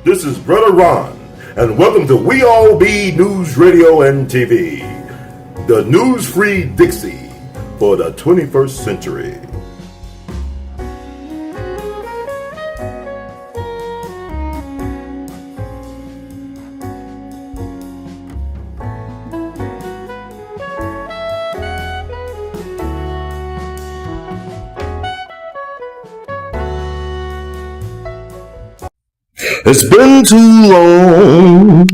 This is Brother Ron, and welcome to We All Be News Radio and TV, the news-free Dixie for the 21st century. It's been too long,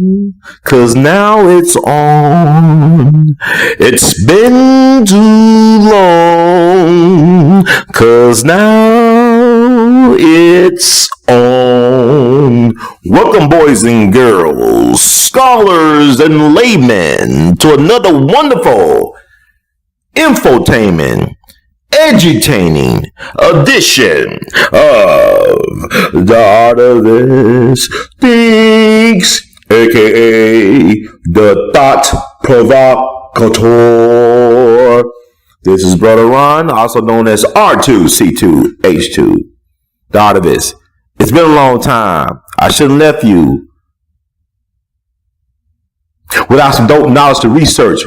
'cause now it's on. It's been too long, 'cause now it's on. Welcome, boys and girls, scholars and laymen, to another wonderful infotainment, edutaining edition of the Artivist Thinks, aka the Thought Provocateur. This is Brother Ron, also known as R2C2H2, the Artivist. It's been a long time. I shouldn't have left you without some dope knowledge to research.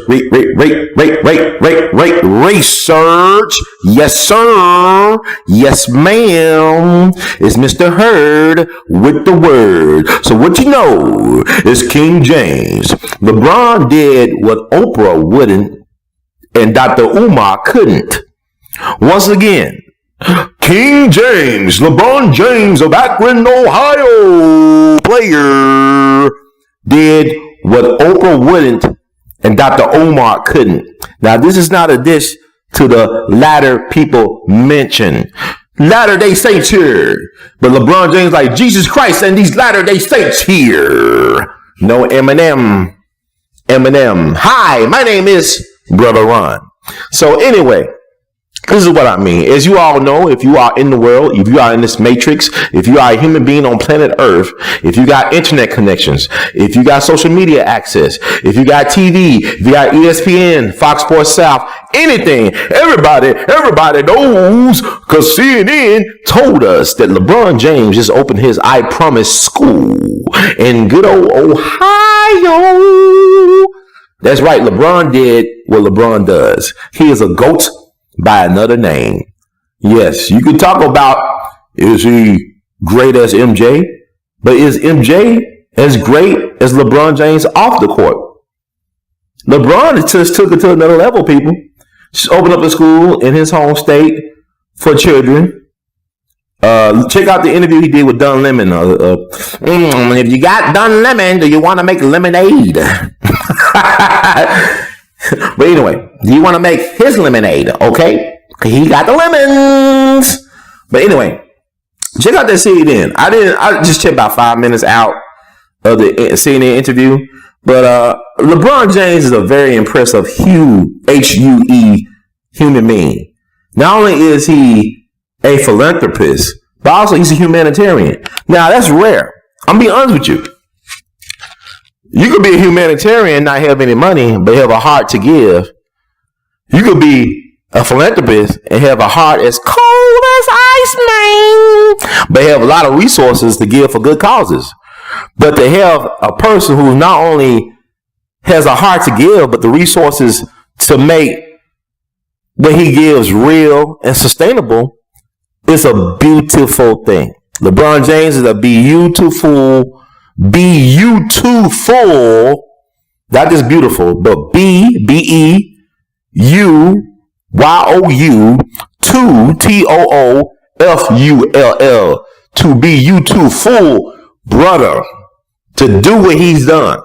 Research. Yes, sir. Yes, ma'am. It's Mr. Heard with the word. So what you know is King James. LeBron did what Oprah wouldn't and Dr. Umar couldn't. Once again, King James, LeBron James of Akron, Ohio, player, did what Oprah wouldn't and Dr. Umar couldn't. Now, this is not a dish to the latter people mentioned. Latter-day Saints here. But LeBron James like, Jesus Christ and these Latter-day Saints here. No Eminem. Hi, my name is Brother Ron. So anyway, this is what I mean. As you all know, if you are in the world, if you are in this matrix, if you are a human being on planet Earth, if you got internet connections, if you got social media access, if you got TV, if you got ESPN, Fox Sports South, anything, everybody knows, because CNN told us that LeBron James just opened his I Promise school in good old Ohio. That's right. LeBron did what LeBron does. He is a GOAT by another name. Yes, you could talk about, is he great as MJ? But is MJ as great as LeBron James off the court? LeBron just took it to another level, people. Just opened up a school in his home state for children. Check out the interview he did with Don Lemon. If you got Don Lemon, do you want to make lemonade? But anyway, do you want to make his lemonade? Okay, he got the lemons. But anyway, check out that CNN. I just checked about 5 minutes out of the CNN interview. But LeBron James is a very impressive H-U-E human being. Not only is he a philanthropist, but also he's a humanitarian. Now that's rare. I'm being honest with you. You could be a humanitarian, not have any money, but have a heart to give. You could be a philanthropist and have a heart as cold as ice, man, but have a lot of resources to give for good causes. But to have a person who not only has a heart to give, but the resources to make what he gives real and sustainable, is a beautiful thing. LeBron James is a beautiful, not just beautiful, but B-E-U-Y-O-U, T-O-O-F-U-L-L, to be beautiful brother, to do what he's done,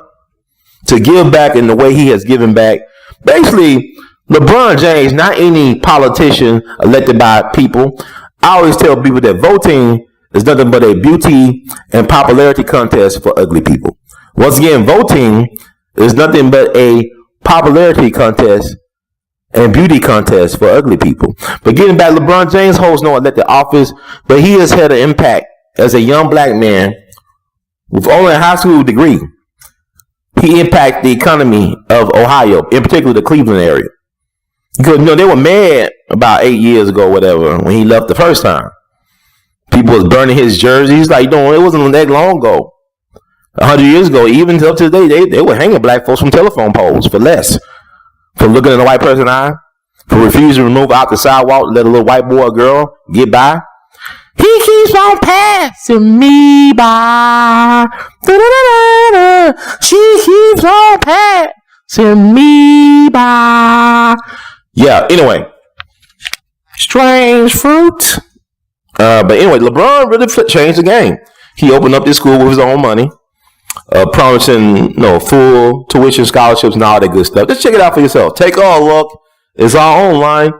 to give back in the way he has given back. Basically, LeBron James, not any politician elected by people. I always tell people that voting is nothing but a beauty and popularity contest for ugly people. Once again, voting is nothing but a popularity contest and beauty contest for ugly people. But getting back, LeBron James holds no elected office, but he has had an impact as a young black man with only a high school degree. He impacted the economy of Ohio, in particular the Cleveland area. Because, they were mad about 8 years ago, whatever, when he left the first time. People was burning his jerseys. Like, it wasn't that long ago. 100 years ago, even up to today, they were hanging black folks from telephone poles for less. For looking in a white person's eye. For refusing to move out the sidewalk, let a little white boy or girl get by. He keeps on passing me by. Da-da-da-da-da. She keeps on passing me by. Yeah, anyway. Strange fruit. But anyway, LeBron really changed the game. He opened up this school with his own money. Promising, full tuition scholarships and all that good stuff. Just check it out for yourself. Take a look. It's all online.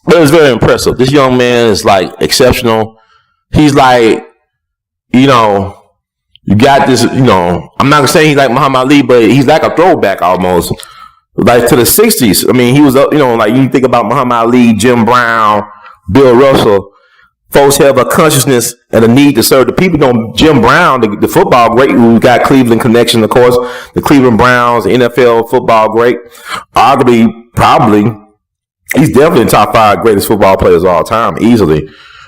But it's very impressive. This young man is like exceptional. He's like, you got this, I'm not gonna say he's like Muhammad Ali, but he's like a throwback almost. Like to the 60s. I mean, he was, like you think about Muhammad Ali, Jim Brown, Bill Russell. Folks have a consciousness and a need to serve the people. Jim Brown, the football great, who got Cleveland connection, of course, the Cleveland Browns, NFL football great, arguably, probably, he's definitely in top 5 greatest football players of all time, easily.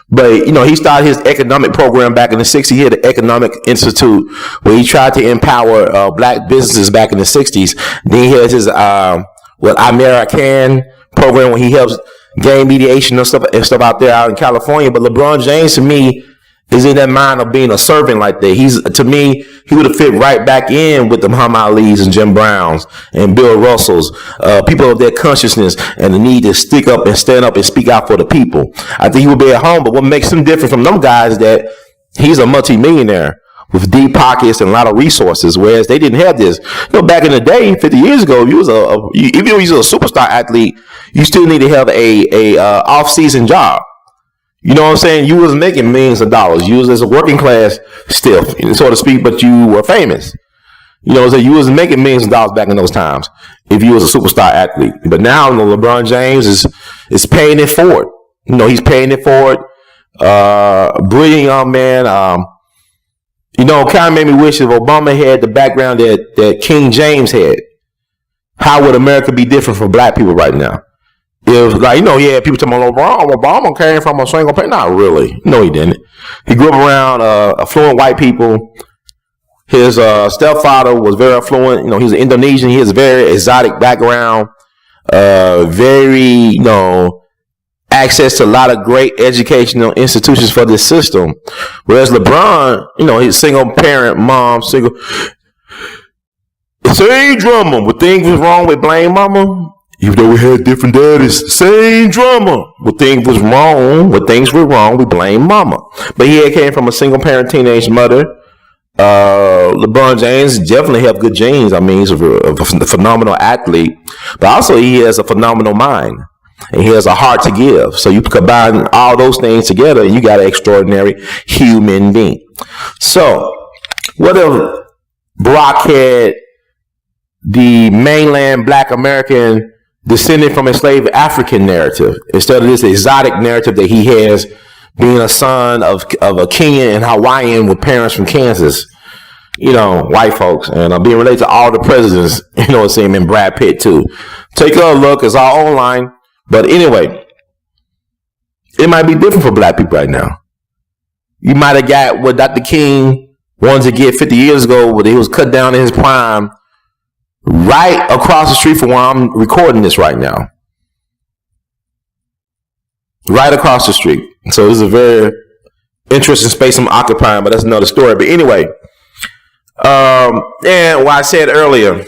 But, he started his economic program back in the 60s. He had the Economic Institute where he tried to empower black businesses back in the 60s. Then he has his, amer-i-can program where he helps game mediation and stuff out there out in California. But LeBron James, to me, is in that mind of being a servant like that. To me, he would have fit right back in with the Muhammad Ali's and Jim Browns and Bill Russells, people of their consciousness and the need to stick up and stand up and speak out for the people. I think he would be at home. But what makes him different from them guys is that he's a multimillionaire with deep pockets and a lot of resources, whereas they didn't have this. Back in the day, 50 years ago, if you was even though you was a superstar athlete, you still need to have a off-season job. You know what I'm saying? You was making millions of dollars. You was as a working class stiff, so to speak, but you were famous. So you was making millions of dollars back in those times if you was a superstar athlete. But now, LeBron James is paying it forward. He's paying it forward. Brilliant young man. Kind of made me wish if Obama had the background that King James had. How would America be different from black people right now? If, people talking about Obama came from a single parent. Not really. No, he didn't. He grew up around affluent white people. His stepfather was very affluent. He's an Indonesian. He has a very exotic background. Very, access to a lot of great educational institutions for this system. Whereas LeBron, he's single parent, mom, single. Same drama. When things was wrong with blame mama. Even though we had different daddies, same drama. When things were wrong, we blame mama. But he came from a single parent teenage mother. LeBron James definitely have good genes. I mean, he's a phenomenal athlete, but also he has a phenomenal mind. And he has a heart to give. So you combine all those things together and you got an extraordinary human being. So what if Barack had the mainland black American descended from enslaved African narrative instead of this exotic narrative that he has, being a son of a Kenyan and Hawaiian with parents from Kansas, white folks, and being related to all the presidents, and Brad Pitt too. Take a look, it's all online. But anyway, it might be different for black people right now. You might have got what Dr. King wanted to get 50 years ago, when he was cut down in his prime, right across the street from where I'm recording this right now. Right across the street. So this is a very interesting space I'm occupying, but that's another story. But anyway, and what I said earlier,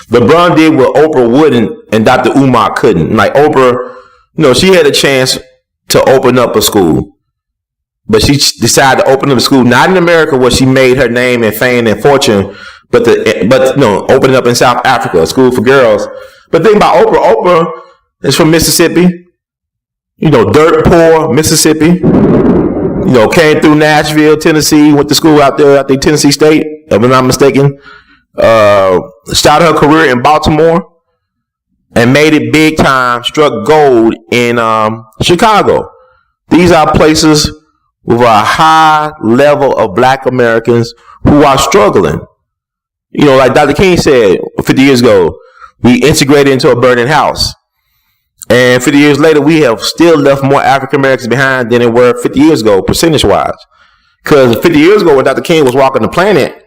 LeBron did what Oprah wouldn't and Dr. Umar couldn't. Like Oprah, she had a chance to open up a school, but she decided to open up a school not in America where she made her name and fame and fortune, but opening up in South Africa, a school for girls. But the thing about Oprah is from Mississippi, dirt poor Mississippi. Came through Nashville, Tennessee, went to school out there, I think Tennessee State, if I'm not mistaken. Started her career in Baltimore and made it big time, struck gold in Chicago. These are places with a high level of black Americans who are struggling. Like Dr. King said 50 years ago, we integrated into a burning house. And 50 years later, we have still left more African Americans behind than there were 50 years ago, percentage wise. Because 50 years ago, when Dr. King was walking the planet,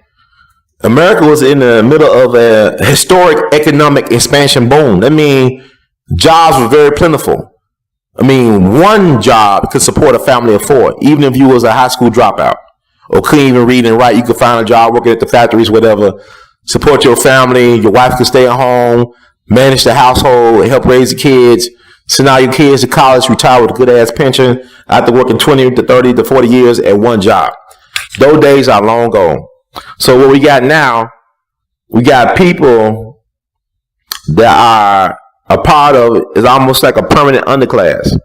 America was in the middle of a historic economic expansion boom. That means jobs were very plentiful. I mean, one job could support a family of 4, even if you was a high school dropout or couldn't even read and write. You could find a job working at the factories, whatever, support your family. Your wife could stay at home, manage the household, help raise the kids, send all your kids to college, retire with a good ass pension after working 20 to 30 to 40 years at one job. Those days are long gone. So what we got now, we got people that are a part of it is almost like a permanent underclass.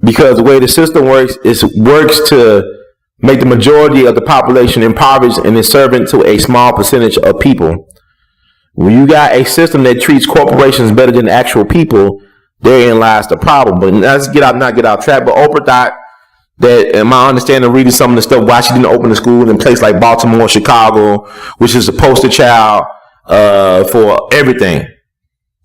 Because the way the system works, it works to make the majority of the population impoverished and is servant to a small percentage of people. When you got a system that treats corporations better than actual people, therein lies the problem. But let's not get out track. But Oprah thought that, in my understanding, reading some of the stuff, why she didn't open the school in a place like Baltimore, Chicago, which is the poster child for everything.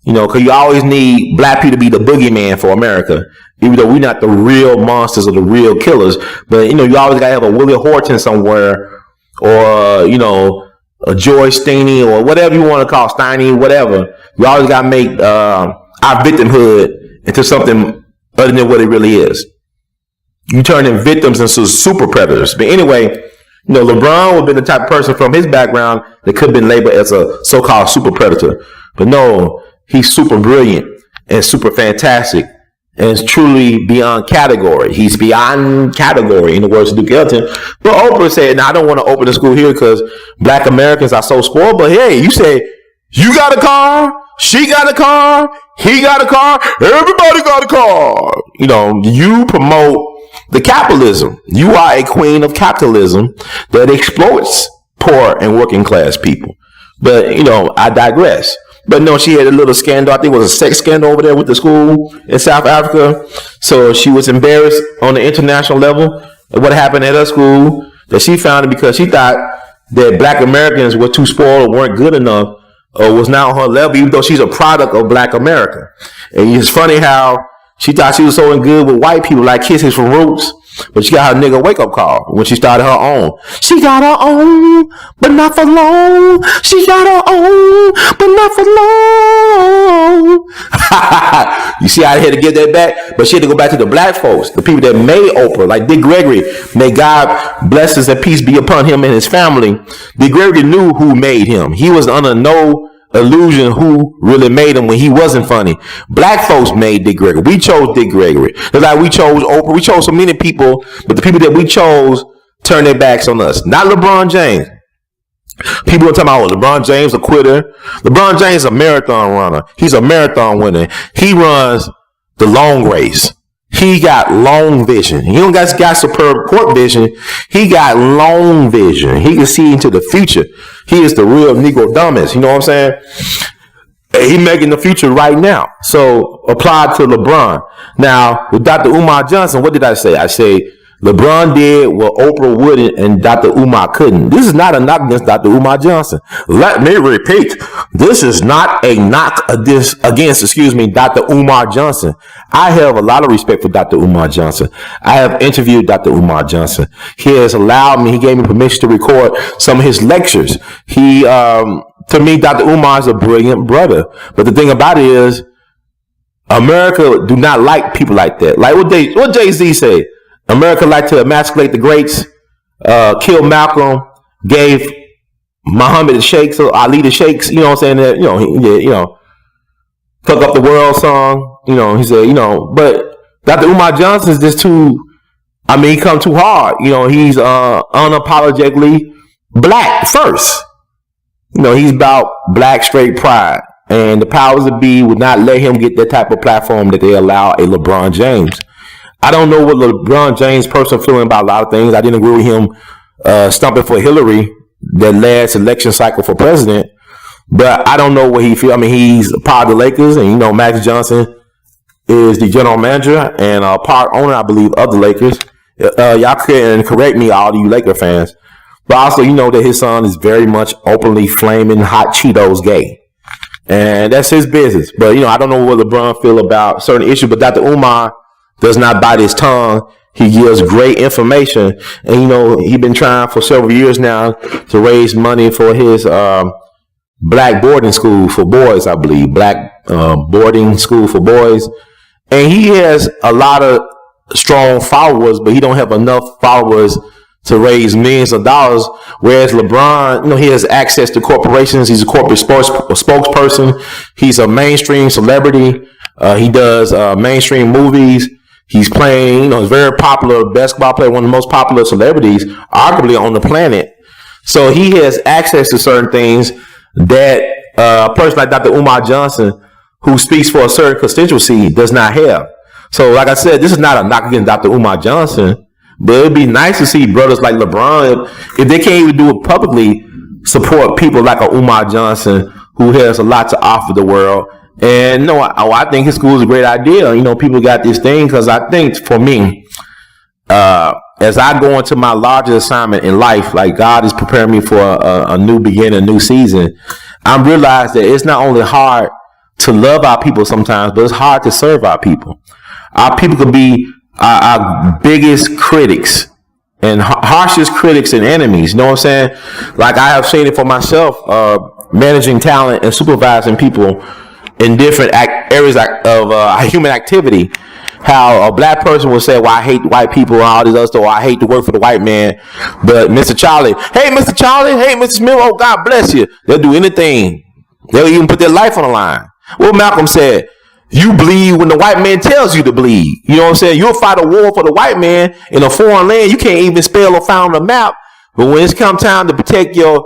You know, because you always need black people to be the boogeyman for America, even though we're not the real monsters or the real killers. But, you know, you always got to have a Willie Horton somewhere, or, you know, a Joy Steiney, or whatever you want to call Steiney, whatever. You always got to make our victimhood into something other than what it really is. You turning victims into super predators. But anyway, you know, LeBron would have been the type of person from his background that could have been labeled as a so-called super predator. But no, he's super brilliant and super fantastic and is truly beyond category. He's beyond category, in the words of Duke Ellington. But Oprah said, "Now I don't want to open a school here because black Americans are so spoiled." But hey, you say, you got a car, she got a car, he got a car, everybody got a car. You know, you promote the capitalism. You are a queen of capitalism that exploits poor and working class people. But, you know, I digress. But no, she had a little scandal. I think it was a sex scandal over there with the school in South Africa. So she was embarrassed on the international level of what happened at her school, that she found it because she thought that black Americans were too spoiled or weren't good enough or was not on her level, even though she's a product of black America. And it's funny how she thought she was so good with white people, like Kisses from Roots, but she got her nigga wake-up call when she started her own. She got her own, but not for long. She got her own, but not for long. You see how I had to get that back? But she had to go back to the black folks, the people that made Oprah, like Dick Gregory. May God blessings and peace be upon him and his family. Dick Gregory knew who made him. He was under no illusion who really made him when he wasn't funny. Black folks made Dick Gregory. We chose Dick Gregory. It's like we chose Oprah. We chose so many people, but the people that we chose turned their backs on us. Not LeBron James. People are talking about, oh, LeBron James a quitter. LeBron James is a marathon runner. He's a marathon winner. He runs the long race. He got long vision. He don't got superb court vision. He got long vision. He can see into the future. He is the real Negro dumbest. You know what I'm saying? He making the future right now. So applied to LeBron. Now with Dr. Umar Johnson, what did I say? I say LeBron did what Oprah wouldn't and Dr. Umar couldn't. This is not a knock against Dr. Umar Johnson. Let me repeat. This is not a knock against Dr. Umar Johnson. I have a lot of respect for Dr. Umar Johnson. I have interviewed Dr. Umar Johnson. He has allowed me, he gave me permission to record some of his lectures. To me, Dr. Umar is a brilliant brother. But the thing about it is, America do not like people like that. Like what Jay-Z say? America like to emasculate the greats, kill Malcolm, gave Muhammad the shakes, or Ali the shakes, you know what I'm saying? That, you know, fuck up the world song, you know, he said, you know, but Dr. Umar Johnson is just he come too hard. You know, he's unapologetically black first. You know, he's about black straight pride. And the powers that be would not let him get that type of platform that they allow a LeBron James. I don't know what LeBron James personally feeling about a lot of things. I didn't agree with him stumping for Hillary that last election cycle for president. But I don't know what he feels. I mean, he's a part of the Lakers, and you know, Max Johnson is the general manager and a part owner, I believe, of the Lakers. Y'all can correct me, all you Laker fans. But also, you know that his son is very much openly flaming hot Cheetos gay. and that's his business. But I don't know what LeBron feel about certain issues. But Dr. Umar does not bite his tongue. He gives great information, and he's been trying for several years now to raise money for his black boarding school for boys, I believe, black boarding school for boys, and he has a lot of strong followers, but he don't have enough followers to raise millions of dollars. Whereas LeBron, he has access to corporations. He's a corporate spokesperson. He's a mainstream celebrity. He does mainstream movies. He's playing, he's a very popular basketball player, one of the most popular celebrities, arguably on the planet. So he has access to certain things that a person like Dr. Umar Johnson, who speaks for a certain constituency, does not have. So, like I said, this is not a knock against Dr. Umar Johnson, but it'd be nice to see brothers like LeBron, if they can't even do it publicly, support people like a Umar Johnson who has a lot to offer the world. And I think his school is a great idea. People got this thing because I think for me, as I go into my largest assignment in life, like God is preparing me for a new beginning, a new season, I realize that it's not only hard to love our people sometimes, but it's hard to serve our people. Our people could be our biggest critics and harshest critics and enemies. You know what I'm saying? Like I have seen it for myself, managing talent and supervising people in different areas of human activity. How a black person will say, well, I hate white people and all this other stuff, or I hate to work for the white man. But Mr. Charlie, hey, Mr. Smith, oh, God bless you. They'll do anything. They'll even put their life on the line. Well, Malcolm said, you bleed when the white man tells you to bleed. You know what I'm saying? You'll fight a war for the white man in a foreign land. You can't even spell or find on the map. But when it's come time to protect your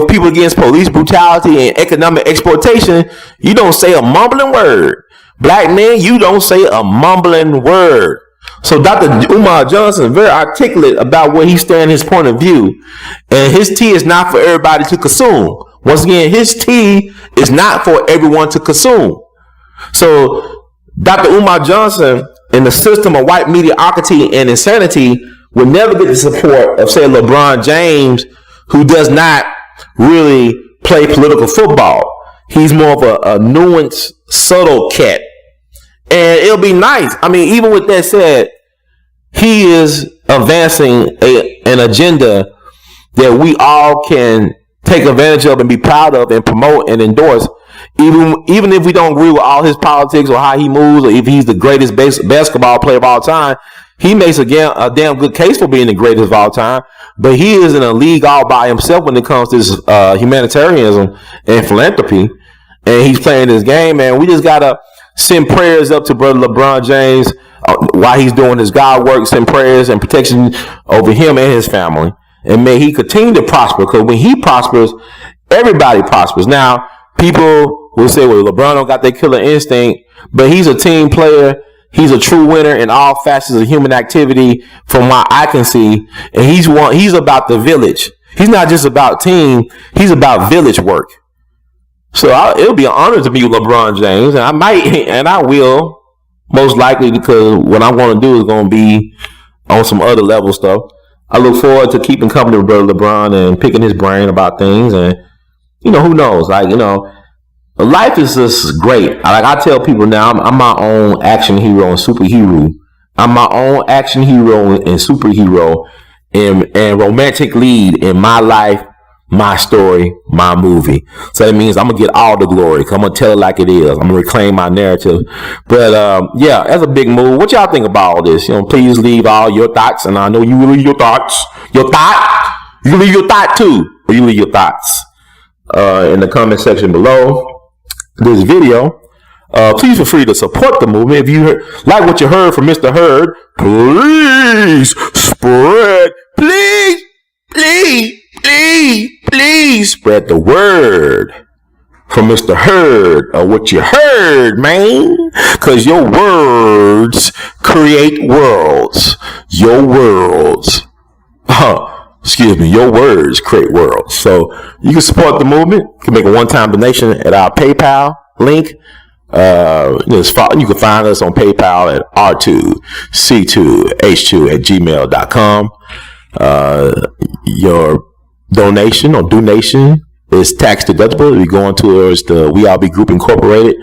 people against police brutality and economic exploitation, you don't say a mumbling word. Black man, you don't say a mumbling word. So Dr. Umar Johnson is very articulate about where he stands, his point of view. And his tea is not for everybody to consume. Once again, his tea is not for everyone to consume. So Dr. Umar Johnson, in the system of white mediocrity and insanity, would never get the support of, say, LeBron James, who does not really play political football. He's more of a nuanced, subtle cat. And it'll be nice. I mean, even with that said, he is advancing an agenda that we all can take advantage of and be proud of and promote and endorse. Even if we don't agree with all his politics or how he moves, or if he's the greatest basketball player of all time, he makes a damn good case for being the greatest of all time. But he is in a league all by himself when it comes to this, humanitarianism and philanthropy. And he's playing this game, man. We just gotta send prayers up to brother LeBron James while he's doing his God work. Send prayers and protection over him and his family. And may he continue to prosper, because when he prospers, everybody prospers. Now, people will say, well, LeBron don't got that killer instinct, but he's a team player. He's a true winner in all facets of human activity from what I can see. And he's about the village. He's not just about team. He's about village work. So it'll be an honor to meet LeBron James. And I might, and I will, most likely, because what I'm going to do is going to be on some other level stuff. I look forward to keeping company with brother LeBron and picking his brain about things. And, who knows? Life is just great. Like I tell people now, I'm my own action hero and superhero. I'm my own action hero and superhero and romantic lead in my life, my story, my movie. So that means I'm going to get all the glory. I'm going to tell it like it is. I'm going to reclaim my narrative. But yeah, that's a big move. What y'all think about all this? Please leave all your thoughts. And I know you will leave your thoughts. Your thought? You can leave your thought too. Or you leave your thoughts in the comment section below this video. Please feel free to support the movement. If you like what you heard from Mr. Hurd, please spread, please spread the word from Mr. Hurd of what you heard, man. Because your words create worlds. Your words create worlds. So you can support the movement. You can make a one-time donation at our PayPal link. You can find us on PayPal at r2c2h2@gmail.com. Your donation is tax deductible. We're going towards the We All Be Group Incorporated,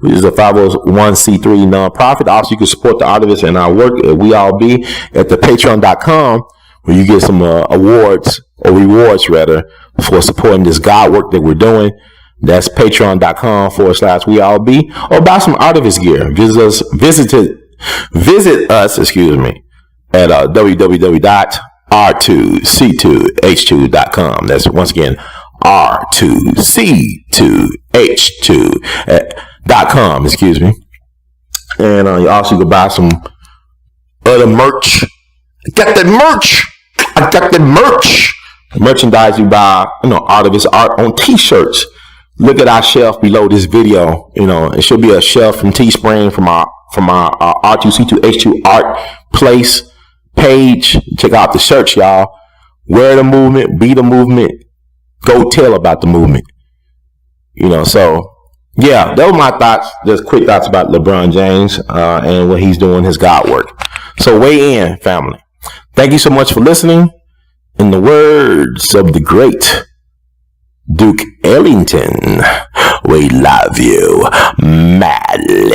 which is a 501c3 nonprofit. Also, you can support the artists and our work at We All Be at the patreon.com, where you get some awards or rewards rather for supporting this God work that we're doing. That's patreon.com/We All Be, or buy some artivist gear. Visit us at www.r2c2h2.com. That's once again r2c2h2.com. And you also can buy some other merch. I got that merch. Merchandise you buy, artivist art on t-shirts. Look at our shelf below this video. It should be a shelf from Teespring from our R2C2H2 art place page. Check out the shirts, y'all. Wear the movement, be the movement, go tell about the movement. So yeah, those are my thoughts. Just quick thoughts about LeBron James and what he's doing, his God work. So weigh in, family. Thank you so much for listening. In the words of the great Duke Ellington, we love you madly.